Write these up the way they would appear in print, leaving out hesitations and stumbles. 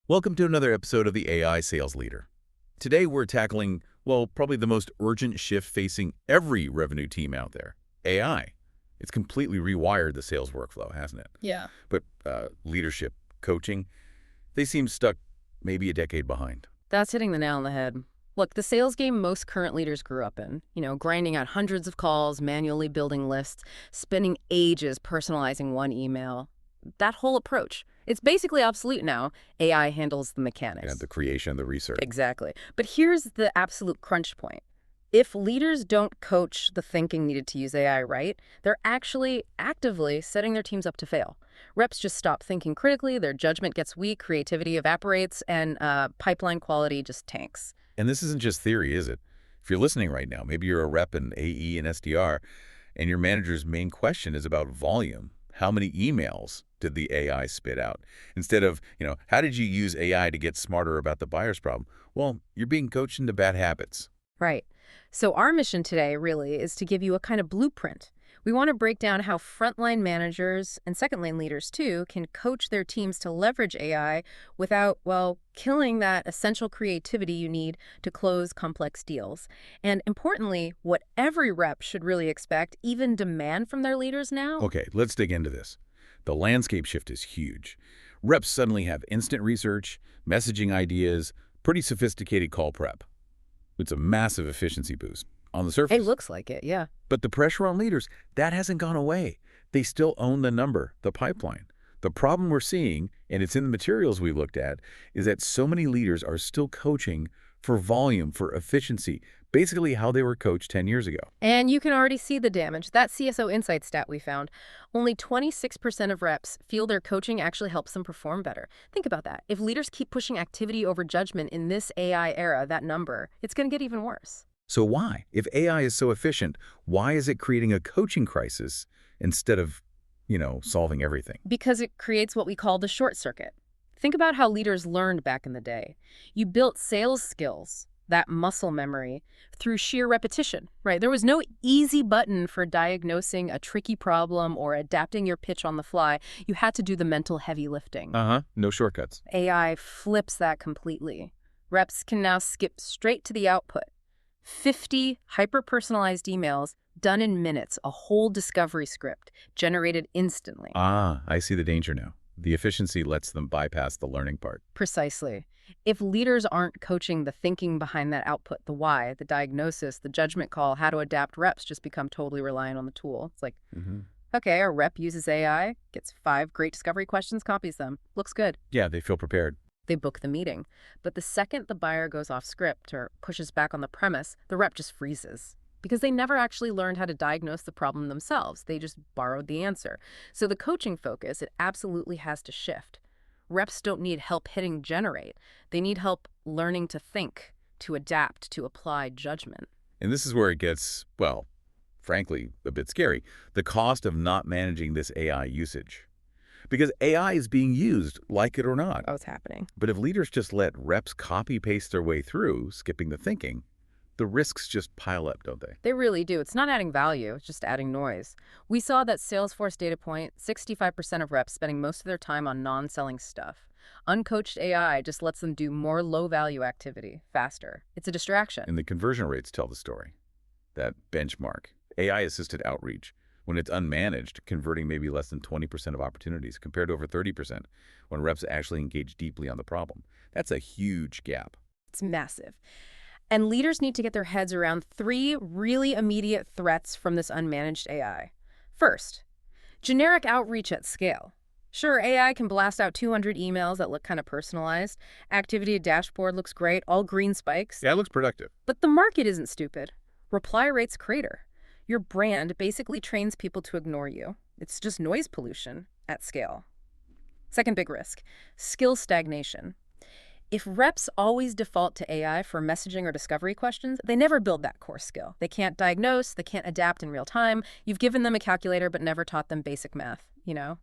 Welcome to another episode of the AI Sales Leader. Today we're tackling, well, probably the most urgent shift facing every revenue team out there, AI. It's completely rewired the sales workflow, hasn't it? Yeah. But leadership, coaching, they seem stuck maybe a decade behind. That's hitting the nail on the head. Look, the sales game most current leaders grew up in, grinding out hundreds of calls, manually building lists, spending ages personalizing one email. That whole approach, it's basically obsolete now. AI handles the mechanics. Yeah, the creation, the research. Exactly. But here's the absolute crunch point. If leaders don't coach the thinking needed to use AI right, they're actually actively setting their teams up to fail. Reps just stop thinking critically, their judgment gets weak, creativity evaporates, and pipeline quality just tanks. And this isn't just theory, is it? If you're listening right now, maybe you're a rep in AE and SDR, and your manager's main question is about volume. How many emails did the AI spit out? Instead of, how did you use AI to get smarter about the buyer's problem? Well, you're being coached into bad habits. Right. So our mission today really is to give you a kind of blueprint. We want to break down how frontline managers and second-line leaders, too, can coach their teams to leverage AI without, well, killing that essential creativity you need to close complex deals. And importantly, what every rep should really expect, even demand from their leaders now. Okay, let's dig into this. The landscape shift is huge. Reps suddenly have instant research, messaging ideas, pretty sophisticated call prep. It's a massive efficiency boost on the surface. It looks like it, yeah. But the pressure on leaders, that hasn't gone away. They still own the number, the pipeline. The problem we're seeing, and it's in the materials we looked at, is that so many leaders are still coaching for volume, for efficiency, basically how they were coached 10 years ago. And you can already see the damage. That CSO Insight stat we found, only 26% of reps feel their coaching actually helps them perform better. Think about that. If leaders keep pushing activity over judgment in this AI era, that number, it's going to get even worse. So why? If AI is so efficient, why is it creating a coaching crisis instead of, solving everything? Because it creates what we call the short circuit. Think about how leaders learned back in the day. You built sales skills, that muscle memory, through sheer repetition, right? There was no easy button for diagnosing a tricky problem or adapting your pitch on the fly. You had to do the mental heavy lifting. No shortcuts. AI flips that completely. Reps can now skip straight to the output. 50 hyper-personalized emails done in minutes, a whole discovery script generated instantly. I see the danger now. The efficiency lets them bypass the learning part. Precisely. If leaders aren't coaching the thinking behind that output, the why, the diagnosis, the judgment call, how to adapt, reps just become totally reliant on the tool. It's like, okay, a rep uses AI, gets 5 great discovery questions, copies them. Looks good. Yeah, they feel prepared. They book the meeting. But the second the buyer goes off script or pushes back on the premise, the rep just freezes. Because they never actually learned how to diagnose the problem themselves. They just borrowed the answer. So the coaching focus, it absolutely has to shift. Reps don't need help hitting generate. They need help learning to think, to adapt, to apply judgment. And this is where it gets, well, frankly, a bit scary. The cost of not managing this AI usage. Because AI is being used, like it or not. Oh, it's happening. But if leaders just let reps copy-paste their way through, skipping the thinking, the risks just pile up, don't they? They really do. It's not adding value, it's just adding noise. We saw that Salesforce data point, 65% of reps spending most of their time on non-selling stuff. Uncoached AI just lets them do more low-value activity faster. It's a distraction. And the conversion rates tell the story. That benchmark, AI-assisted outreach, when it's unmanaged, converting maybe less than 20% of opportunities compared to over 30% when reps actually engage deeply on the problem. That's a huge gap. It's massive. And leaders need to get their heads around 3 really immediate threats from this unmanaged AI. First, generic outreach at scale. Sure, AI can blast out 200 emails that look kind of personalized. Activity dashboard looks great, all green spikes. Yeah, it looks productive. But the market isn't stupid. Reply rates crater. Your brand basically trains people to ignore you. It's just noise pollution at scale. Second big risk, skill stagnation. If reps always default to AI for messaging or discovery questions, they never build that core skill. They can't diagnose, they can't adapt in real time. You've given them a calculator but never taught them basic math,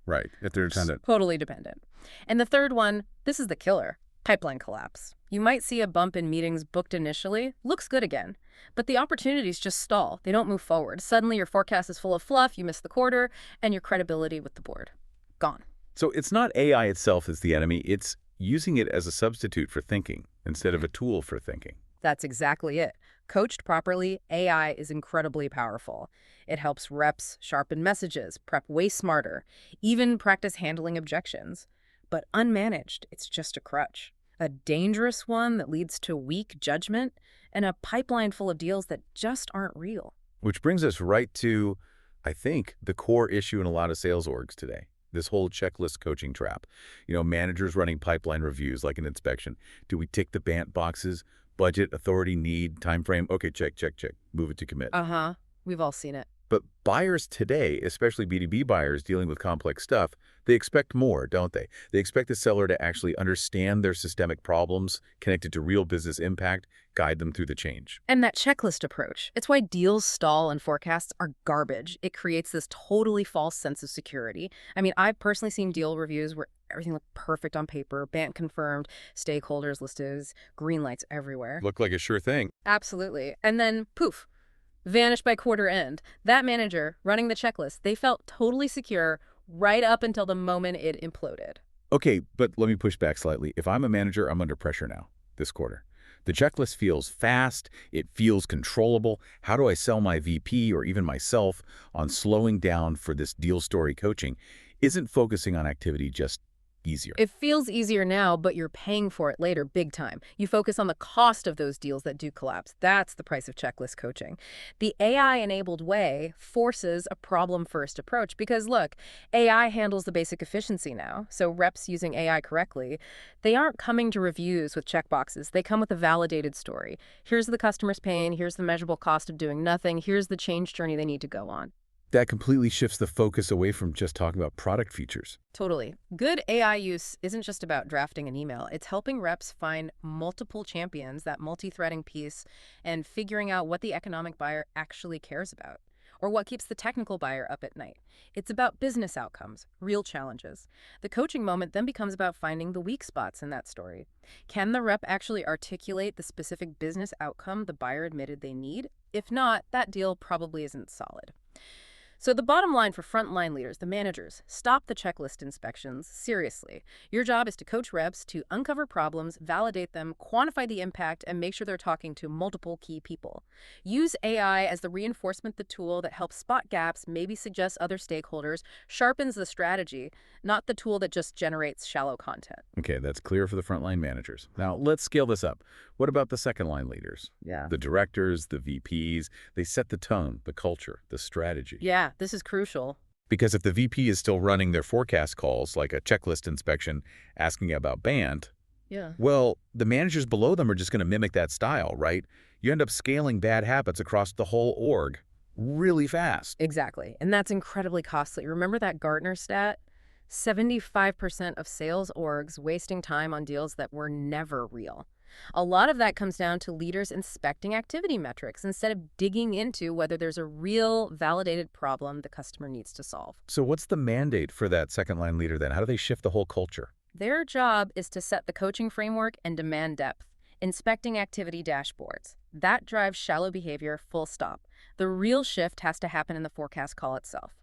Right, if they're dependent. Totally dependent. And the third one, this is the killer, pipeline collapse. You might see a bump in meetings booked initially, looks good again, but the opportunities just stall. They don't move forward. Suddenly your forecast is full of fluff, you miss the quarter, and your credibility with the board. Gone. So it's not AI itself that's the enemy, it's using it as a substitute for thinking instead of a tool for thinking. That's exactly it. Coached properly, AI is incredibly powerful. It helps reps sharpen messages, prep way smarter, even practice handling objections. But unmanaged, it's just a crutch. A dangerous one that leads to weak judgment and a pipeline full of deals that just aren't real. Which brings us right to, I think, the core issue in a lot of sales orgs today. This whole checklist coaching trap. Managers running pipeline reviews like an inspection. Do we tick the BANT boxes? Budget, authority, need, time frame? Okay, check, check, check. Move it to commit. Uh-huh. We've all seen it. But buyers today, especially B2B buyers dealing with complex stuff, they expect more, don't they? They expect the seller to actually understand their systemic problems, connected to real business impact, guide them through the change. And that checklist approach, it's why deals stall and forecasts are garbage. It creates this totally false sense of security. I mean, I've personally seen deal reviews where everything looked perfect on paper, BANT confirmed, stakeholders listed, green lights everywhere. Look like a sure thing. Absolutely. And then, poof, vanished by quarter end. That manager running the checklist, they felt totally secure right up until the moment it imploded. Okay, but let me push back slightly. If I'm a manager, I'm under pressure now, this quarter. The checklist feels fast, it feels controllable. How do I sell my VP or even myself on slowing down for this deal story coaching? Isn't focusing on activity just easier? It feels easier now, but you're paying for it later big time. You focus on the cost of those deals that do collapse. That's the price of checklist coaching. The AI-enabled way forces a problem-first approach because, look, AI handles the basic efficiency now. So reps using AI correctly, they aren't coming to reviews with checkboxes. They come with a validated story. Here's the customer's pain. Here's the measurable cost of doing nothing. Here's the change journey they need to go on. That completely shifts the focus away from just talking about product features. Totally. Good AI use isn't just about drafting an email. It's helping reps find multiple champions, that multi-threading piece, and figuring out what the economic buyer actually cares about, or what keeps the technical buyer up at night. It's about business outcomes, real challenges. The coaching moment then becomes about finding the weak spots in that story. Can the rep actually articulate the specific business outcome the buyer admitted they need? If not, that deal probably isn't solid. So the bottom line for frontline leaders, the managers, stop the checklist inspections seriously. Your job is to coach reps to uncover problems, validate them, quantify the impact, and make sure they're talking to multiple key people. Use AI as the reinforcement, the tool that helps spot gaps, maybe suggests other stakeholders, sharpens the strategy, not the tool that just generates shallow content. Okay, that's clear for the frontline managers. Now, let's scale this up. What about the second-line leaders? Yeah. The directors, the VPs, they set the tone, the culture, the strategy. Yeah, this is crucial. Because if the VP is still running their forecast calls, like a checklist inspection, asking about BANT, Yeah. well, the managers below them are just going to mimic that style, right? You end up scaling bad habits across the whole org really fast. Exactly. And that's incredibly costly. Remember that Gartner stat? 75% of sales orgs wasting time on deals that were never real. A lot of that comes down to leaders inspecting activity metrics instead of digging into whether there's a real validated problem the customer needs to solve. So what's the mandate for that second-line leader then? How do they shift the whole culture? Their job is to set the coaching framework and demand depth, inspecting activity dashboards. That drives shallow behavior, full stop. The real shift has to happen in the forecast call itself.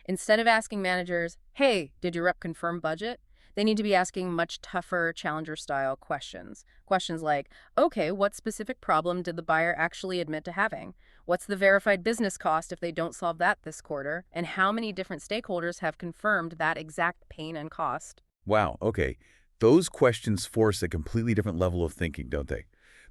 Instead of asking managers, hey, did your rep confirm budget? They need to be asking much tougher challenger-style questions. Questions like, okay, what specific problem did the buyer actually admit to having? What's the verified business cost if they don't solve that this quarter? And how many different stakeholders have confirmed that exact pain and cost? Wow, okay. Those questions force a completely different level of thinking, don't they?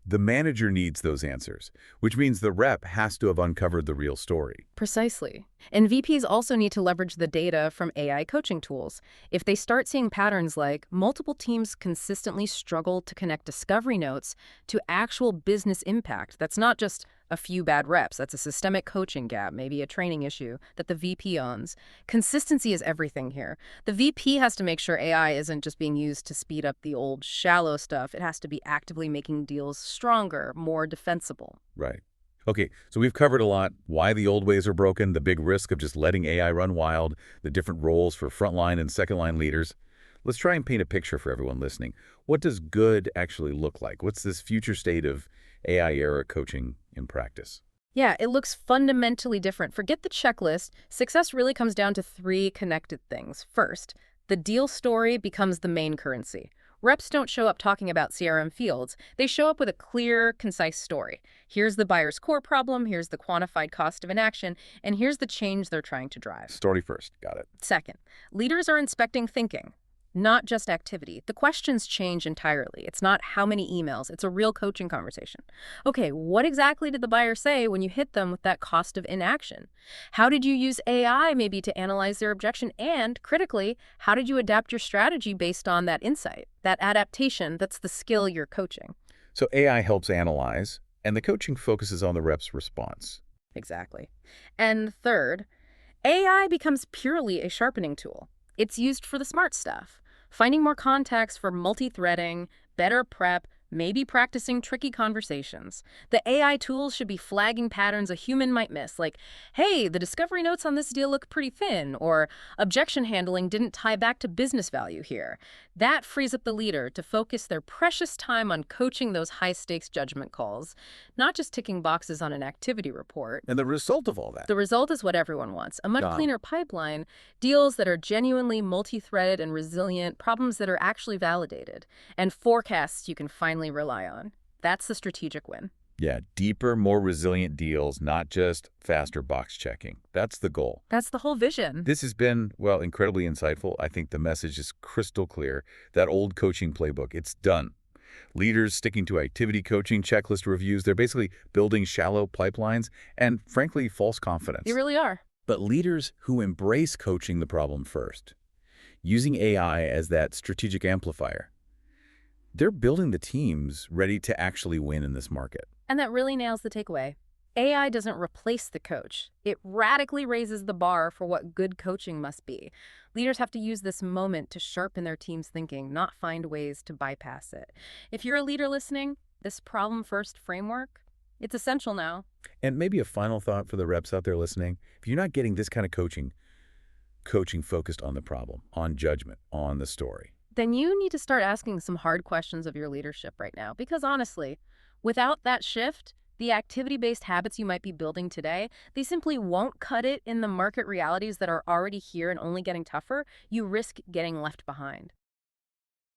The manager needs those answers, which means the rep has to have uncovered the real story. Precisely. And VPs also need to leverage the data from AI coaching tools. If they start seeing patterns like multiple teams consistently struggle to connect discovery notes to actual business impact, that's not just a few bad reps, that's a systemic coaching gap, maybe a training issue that the VP owns. Consistency is everything here. The VP has to make sure AI isn't just being used to speed up the old shallow stuff. It has to be actively making deals stronger, more defensible. Right. Okay, so we've covered a lot. Why the old ways are broken, the big risk of just letting AI run wild, the different roles for frontline and second-line leaders. Let's try and paint a picture for everyone listening. What does good actually look like? What's this future state of AI-era coaching in practice? Yeah, it looks fundamentally different. Forget the checklist. Success really comes down to three connected things. First, the deal story becomes the main currency. Reps don't show up talking about CRM fields. They show up with a clear, concise story. Here's the buyer's core problem, here's the quantified cost of inaction, and here's the change they're trying to drive. Story first. Got it. Second, leaders are inspecting thinking, not just activity. The questions change entirely. It's not how many emails, it's a real coaching conversation. Okay, what exactly did the buyer say when you hit them with that cost of inaction? How did you use AI maybe to analyze their objection? And critically, how did you adapt your strategy based on that insight? That adaptation, that's the skill you're coaching. So AI helps analyze, and the coaching focuses on the rep's response. Exactly. And third, AI becomes purely a sharpening tool. It's used for the smart stuff, finding more contacts for multi-threading, better prep, maybe practicing tricky conversations. The AI tools should be flagging patterns a human might miss, like, hey, the discovery notes on this deal look pretty thin, or objection handling didn't tie back to business value here. That frees up the leader to focus their precious time on coaching those high-stakes judgment calls, not just ticking boxes on an activity report. And the result of all that? The result is what everyone wants, a much cleaner pipeline, deals that are genuinely multi-threaded and resilient, problems that are actually validated, and forecasts you can finally rely on. That's the strategic win. Yeah, deeper, more resilient deals, not just faster box checking. That's the goal. That's the whole vision. This has been, well, incredibly insightful. I think the message is crystal clear. That old coaching playbook, it's done. Leaders sticking to activity coaching, checklist reviews, they're basically building shallow pipelines and, frankly, false confidence. They really are. But leaders who embrace coaching the problem first, using AI as that strategic amplifier, they're building the teams ready to actually win in this market. And that really nails the takeaway. AI doesn't replace the coach. It radically raises the bar for what good coaching must be. Leaders have to use this moment to sharpen their team's thinking, not find ways to bypass it. If you're a leader listening, this problem-first framework, it's essential now. And maybe a final thought for the reps out there listening. If you're not getting this kind of coaching focused on the problem, on judgment, on the story, then you need to start asking some hard questions of your leadership right now. Because honestly, without that shift, the activity-based habits you might be building today, they simply won't cut it in the market realities that are already here and only getting tougher. You risk getting left behind.